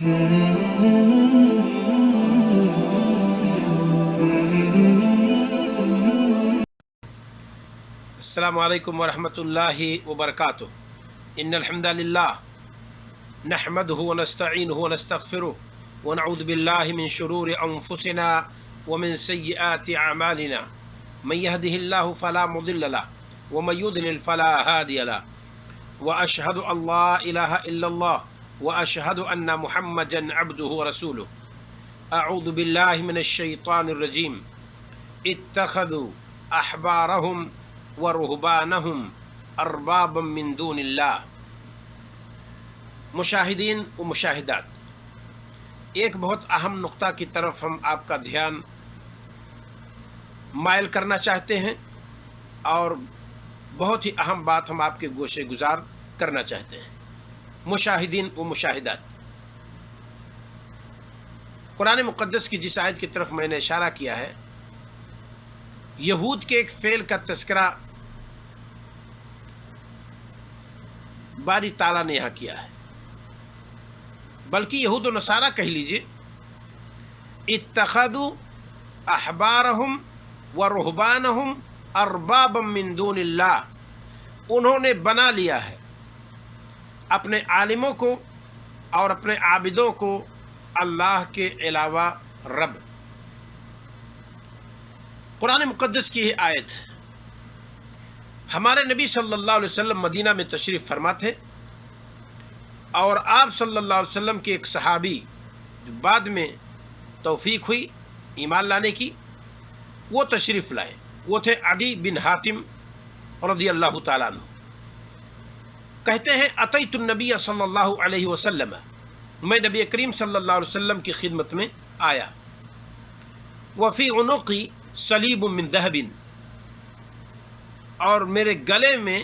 السلام علیکم ورحمۃ اللہ وبرکاتہ ان الحمد للہ نحمده ونستعینه ونستغفره ونعوذ باللہ من شرور انفسنا ومن سیئات اعمالنا من يهده الله فلا مضل له ومن يضلل فلا هادي له واشهد ان لا اله الا الله واشهد ان محمدا عبده ورسوله اعوذ باللہ من الشیطان الرجیم اتخذوا احبارهم ورهبانهم اربابا من دون اللہ۔ مشاہدین و مشاہدات، ایک بہت اہم نقطہ کی طرف ہم آپ کا دھیان مائل کرنا چاہتے ہیں اور بہت ہی اہم بات ہم آپ کے گوشے گزار کرنا چاہتے ہیں۔ مشاہدین و مشاہدات، قرآن مقدس کی جس آیت کی طرف میں نے اشارہ کیا ہے، یہود کے ایک فعل کا تذکرہ باری تعالیٰ نے یہاں کیا ہے، بلکہ یہود و نصارہ کہہ لیجئے، اتخذوا احبارہم ورہبانہم اربابا من دون اللہ، انہوں نے بنا لیا ہے اپنے عالموں کو اور اپنے عابدوں کو اللہ کے علاوہ رب۔ قرآن مقدس کی یہ آیت ہے۔ ہمارے نبی صلی اللہ علیہ وسلم مدینہ میں تشریف فرما تھے اور آپ صلی اللہ علیہ وسلم کے ایک صحابی جو بعد میں توفیق ہوئی ایمان لانے کی، وہ تشریف لائے، وہ تھے عدی بن حاتم رضی اللہ تعالیٰ عنہ۔ کہتے ہیں اتیت النبی صلی اللہ علیہ وسلم، میں نبی کریم صلی اللہ علیہ وسلم کی خدمت میں آیا، وفی عنقی صلیب من ذہب، اور میرے گلے میں،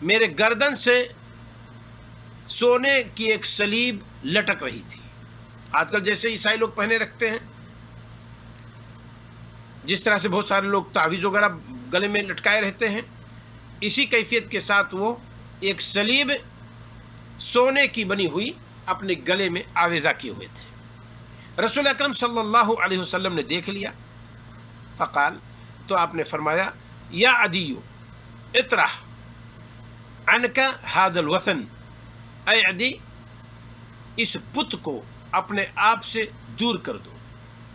میرے گردن سے سونے کی ایک سلیب لٹک رہی تھی۔ آج کل جیسے عیسائی لوگ پہنے رکھتے ہیں، جس طرح سے بہت سارے لوگ تعویذ وغیرہ گلے میں لٹکائے رہتے ہیں، اسی کیفیت کے ساتھ وہ ایک سلیب سونے کی بنی ہوئی اپنے گلے میں آویزہ کیے ہوئے تھے۔ رسول اکرم صلی اللہ علیہ وسلم نے دیکھ لیا، فقال، تو آپ نے فرمایا، یا عدیو اطرح عنک ھذا الوثن، اے عدی اس بت کو اپنے آپ سے دور کر دو،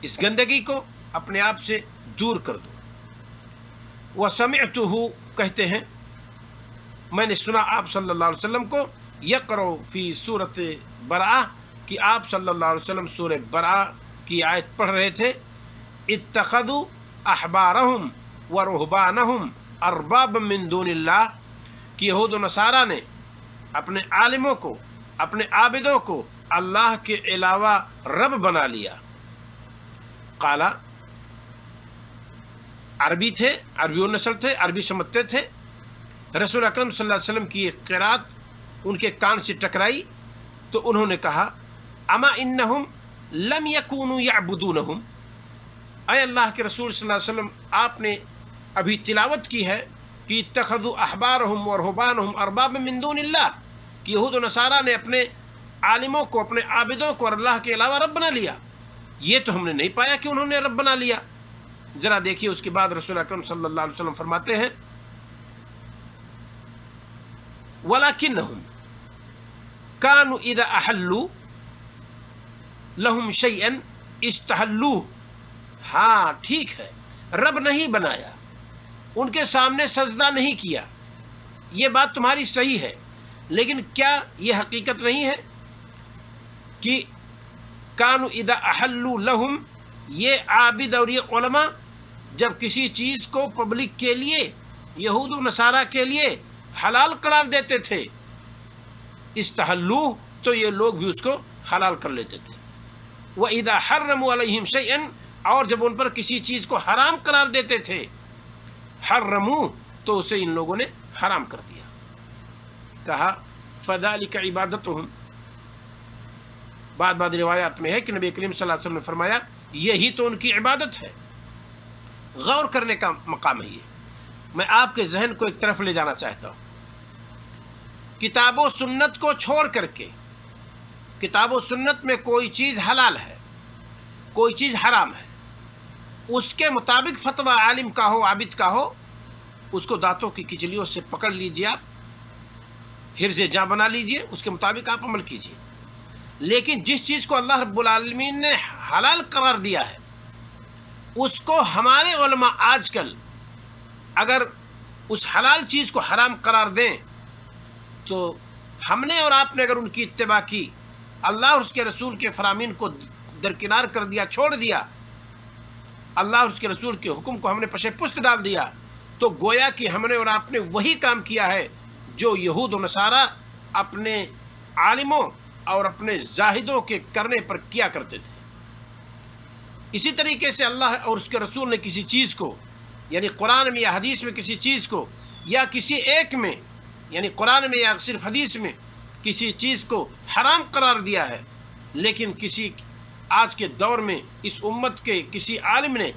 اس گندگی کو اپنے آپ سے دور کر دو۔ وسمعتہ، کہتے ہیں میں نے سنا آپ صلی اللہ علیہ وسلم کو یقرأ فی سورۃ براءہ، کہ آپ صلی اللہ علیہ وسلم سورہ براءہ کی آیت پڑھ رہے تھے، اتخذوا احبارہم ورہبانہم اربابا من دون اللہ، کہ یہود و نصارہ نے اپنے عالموں کو، اپنے عابدوں کو اللہ کے علاوہ رب بنا لیا۔ قالا، عربی تھے، عربی نسل تھے، عربی سمجھتے تھے۔ رسول اکرم صلی اللہ علیہ وسلم کی ایک قرات ان کے کان سے ٹکرائی تو انہوں نے کہا، اما انہم لم یکونوا یعبدونہم، اے اللہ کے رسول صلی اللہ علیہ وسلم، آپ نے ابھی تلاوت کی ہے کہ اتخذوا احبارہم ورہبانہم اربابا من دون اللہ، کہ یہود و نصارہ نے اپنے عالموں کو، اپنے عابدوں کو اور اللہ کے علاوہ رب بنا لیا۔ یہ تو ہم نے نہیں پایا کہ انہوں نے رب بنا لیا۔ ذرا دیکھیے اس کے بعد رسول اکرم صلی اللہ علیہ وسلم فرماتے ہیں، وَلَكِنَّهُمْ كَانُوا إِذَا أَحَلُّوا لَهُمْ شَيْئًا اسْتَحَلُّوهُ، ہاں ٹھیک ہے، رب نہیں بنایا، ان کے سامنے سجدہ نہیں کیا، یہ بات تمہاری صحیح ہے، لیکن کیا یہ حقیقت نہیں ہے کہ كَانُوا إِذَا أَحَلُّوا لَهُمْ، یہ عابد اور یہ علماء جب کسی چیز کو پبلک کے لیے، یہود و نصارہ کے لیے حلال قرار دیتے تھے، استحلوہ، تو یہ لوگ بھی اس کو حلال کر لیتے تھے۔ وَإِذَا حَرَّمُوا عَلَيْهِمْ شَيْئًا، اور جب ان پر کسی چیز کو حرام قرار دیتے تھے، حرموا، تو اسے ان لوگوں نے حرام کر دیا۔ کہا فَذَلِكَ عِبَادَتُهُمْ، بعض روایات میں ہے کہ نبی کریم صلی اللہ علیہ وسلم نے فرمایا، یہی تو ان کی عبادت ہے۔ غور کرنے کا مقام ہے یہ۔ میں آپ کے ذہن کو ایک طرف لے جانا چاہتا ہوں، کتاب و سنت کو چھوڑ کر کے کتاب و سنت میں کوئی چیز حلال ہے، کوئی چیز حرام ہے، اس کے مطابق فتویٰ عالم کا ہو، عابد کا ہو، اس کو دانتوں کی کچلیوں سے پکڑ لیجیے، آپ حرز جاں بنا لیجیے، اس کے مطابق آپ عمل کیجیے۔ لیکن جس چیز کو اللہ رب العالمین نے حلال قرار دیا ہے، اس کو ہمارے علماء آج کل اگر اس حلال چیز کو حرام قرار دیں تو ہم نے اور آپ نے اگر ان کی اتباع کی، اللہ اور اس کے رسول کے فرامین کو درکنار کر دیا، چھوڑ دیا، اللہ اور اس کے رسول کے حکم کو ہم نے پشے پست ڈال دیا، تو گویا کہ ہم نے اور آپ نے وہی کام کیا ہے جو یہود و نصارہ اپنے عالموں اور اپنے زاہدوں کے کرنے پر کیا کرتے تھے۔ اسی طریقے سے اللہ اور اس کے رسول نے کسی چیز کو، یعنی قرآن میں یا حدیث میں کسی چیز کو، یا کسی ایک میں یعنی قرآن میں یا صرف حدیث میں کسی چیز کو حرام قرار دیا ہے، لیکن کسی آج کے دور میں اس امت کے کسی عالم نے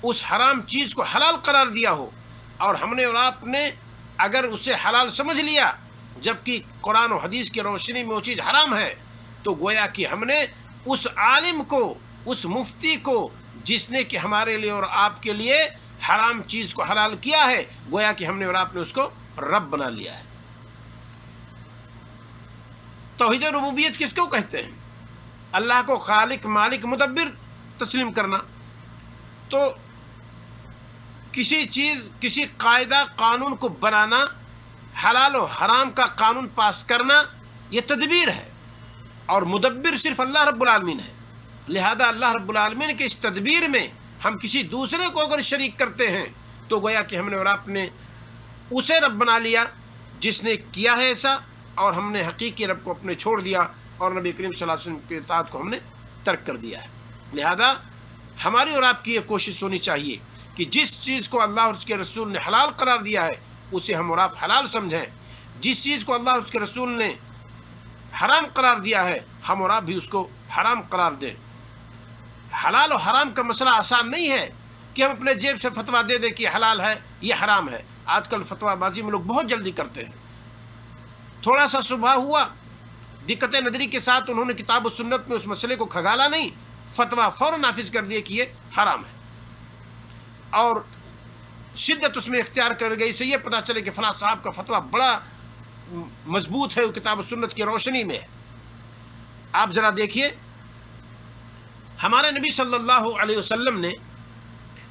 اس حرام چیز کو حلال قرار دیا ہو، اور ہم نے اور آپ نے اگر اسے حلال سمجھ لیا جبکہ قرآن و حدیث کی روشنی میں وہ چیز حرام ہے، تو گویا کہ ہم نے اس عالم کو، اس مفتی کو جس نے کہ ہمارے لیے اور آپ کے لیے حرام چیز کو حلال کیا ہے، گویا کہ ہم نے اور آپ نے اس کو رب بنا لیا ہے۔ توحید ربوبیت کس کو کہتے ہیں؟ اللہ کو خالق، مالک، مدبر تسلیم کرنا۔ تو کسی چیز، کسی قاعدہ قانون کو بنانا، حلال و حرام کا قانون پاس کرنا، یہ تدبیر ہے، اور مدبر صرف اللہ رب العالمین ہے۔ لہذا اللہ رب العالمین کے اس تدبیر میں ہم کسی دوسرے کو اگر شریک کرتے ہیں تو گویا کہ ہم نے اور آپ نے اسے رب بنا لیا جس نے کیا ہے ایسا، اور ہم نے حقیقی رب کو اپنے چھوڑ دیا، اور نبی کریم صلی اللہ علیہ وسلم کی اطاعت کو ہم نے ترک کر دیا ہے۔ لہذا ہماری اور آپ کی یہ کوشش ہونی چاہیے کہ جس چیز کو اللہ اور اس کے رسول نے حلال قرار دیا ہے اسے ہم اور آپ حلال سمجھیں، جس چیز کو اللہ اور اس کے رسول نے حرام قرار دیا ہے ہم اور آپ بھی اس کو حرام قرار دیں۔ حلال و حرام کا مسئلہ آسان نہیں ہے کہ ہم اپنے جیب سے فتویٰ دے دیں کہ یہ حلال ہے، یہ حرام ہے۔ آج کل فتویٰ بازی میں لوگ بہت جلدی کرتے ہیں، تھوڑا سا صبح ہوا، دقت نظری کے ساتھ انہوں نے کتاب و سنت میں اس مسئلے کو کھگالا نہیں، فتویٰ فوراً نافذ کر دیے کہ یہ حرام ہے، اور شدت اس میں اختیار کر گئی سے یہ پتہ چلے کہ فلاں صاحب کا فتویٰ بڑا مضبوط ہے، وہ کتاب و سنت کی روشنی میں ہے۔ آپ ذرا دیکھیے، ہمارے نبی صلی اللہ علیہ وسلم نے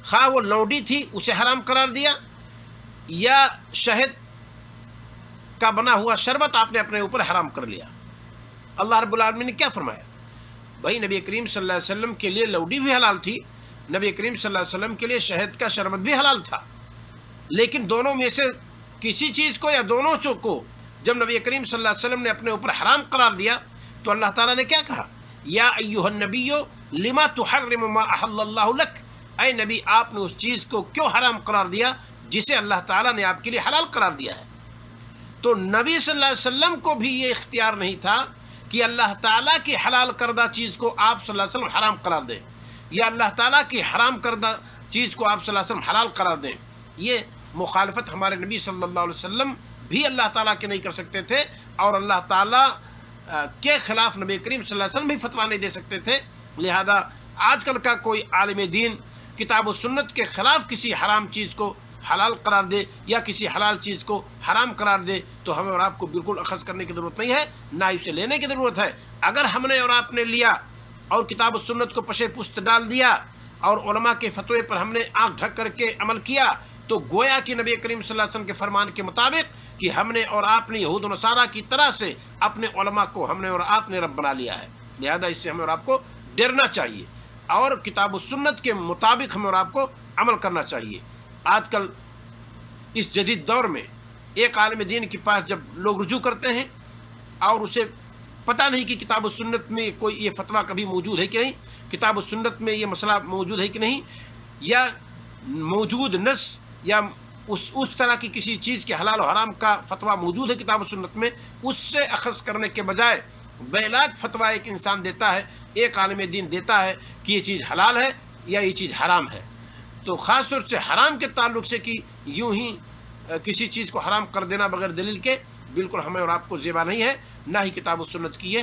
خواہ وہ لونڈی تھی اسے حرام قرار دیا، یا شہد کا بنا ہوا شربت آپ نے اپنے اوپر حرام کر لیا۔ اللہ رب العالمین نے کیا فرمایا؟ بھائی نبی کریم صلی اللہ علیہ وسلم کے لیے لونڈی بھی حلال تھی، نبی کریم صلی اللہ علیہ وسلم کے لیے شہد کا شربت بھی حلال تھا، لیکن دونوں میں سے کسی چیز کو یا دونوں کو جب نبی کریم صلی اللہ علیہ وسلم نے اپنے اوپر حرام قرار دیا تو اللہ تعالیٰ نے کیا کہا؟ یا ایھا النبی لما تحرم ما احل اللہ لک، اے نبی آپ نے اس چیز کو کیوں حرام قرار دیا جسے اللہ تعالیٰ نے آپ کے لیے حلال قرار دیا ہے؟ تو نبی صلی اللہ علیہ وسلم کو بھی یہ اختیار نہیں تھا کہ اللہ تعالیٰ کی حلال کردہ چیز کو آپ صلی اللہ علیہ وسلم حرام قرار دیں، یا اللہ تعالیٰ کی حرام کردہ چیز کو آپ صلی اللہ علیہ وسلم حلال قرار دیں۔ یہ مخالفت ہمارے نبی صلی اللہ علیہ وسلم بھی اللہ تعالیٰ کے نہیں کر سکتے تھے، اور اللہ تعالیٰ کے خلاف نبی کریم صلی اللہ علیہ وسلم بھی فتویٰ نہیں دے سکتے تھے۔ لہذا آج کل کا کوئی عالم دین کتاب و سنت کے خلاف کسی حرام چیز کو حلال قرار دے یا کسی حلال چیز کو حرام قرار دے تو ہمیں اور آپ کو بالکل اخذ کرنے کی ضرورت نہیں ہے، نہ اسے لینے کی ضرورت ہے۔ اگر ہم نے اور آپ نے لیا اور کتاب و سنت کو پشے پست ڈال دیا اور علماء کے فتوے پر ہم نے آنکھ ڈھک کر کے عمل کیا تو گویا کہ نبی کریم صلی اللہ علیہ وسلم کے فرمان کے مطابق کہ ہم نے اور آپ نے یہود و نصارہ کی طرح سے اپنے علماء کو ہم نے اور آپ نے رب بنا لیا ہے۔ لہذا اس سے ہمیں اور آپ کو ڈرنا چاہیے اور کتاب و سنت کے مطابق ہمیں اور آپ کو عمل کرنا چاہیے۔ آج کل اس جدید دور میں ایک عالم دین کے پاس جب لوگ رجوع کرتے ہیں اور اسے پتہ نہیں کہ کتاب و سنت میں کوئی یہ فتویٰ کبھی موجود ہے کہ نہیں، کتاب و سنت میں یہ مسئلہ موجود ہے کہ نہیں، یا موجود نص یا اس طرح کی کسی چیز کے حلال و حرام کا فتویٰ موجود ہے کتاب و سنت میں، اس سے اخذ کرنے کے بجائے بیلاک فتویٰ ایک انسان دیتا ہے، ایک عالم دین دیتا ہے کہ یہ چیز حلال ہے یا یہ چیز حرام ہے، تو خاص طور سے حرام کے تعلق سے کہ یوں ہی کسی چیز کو حرام کر دینا بغیر دلیل کے بالکل ہمیں اور آپ کو زیبا نہیں ہے، نہ ہی کتاب و سنت کی یہ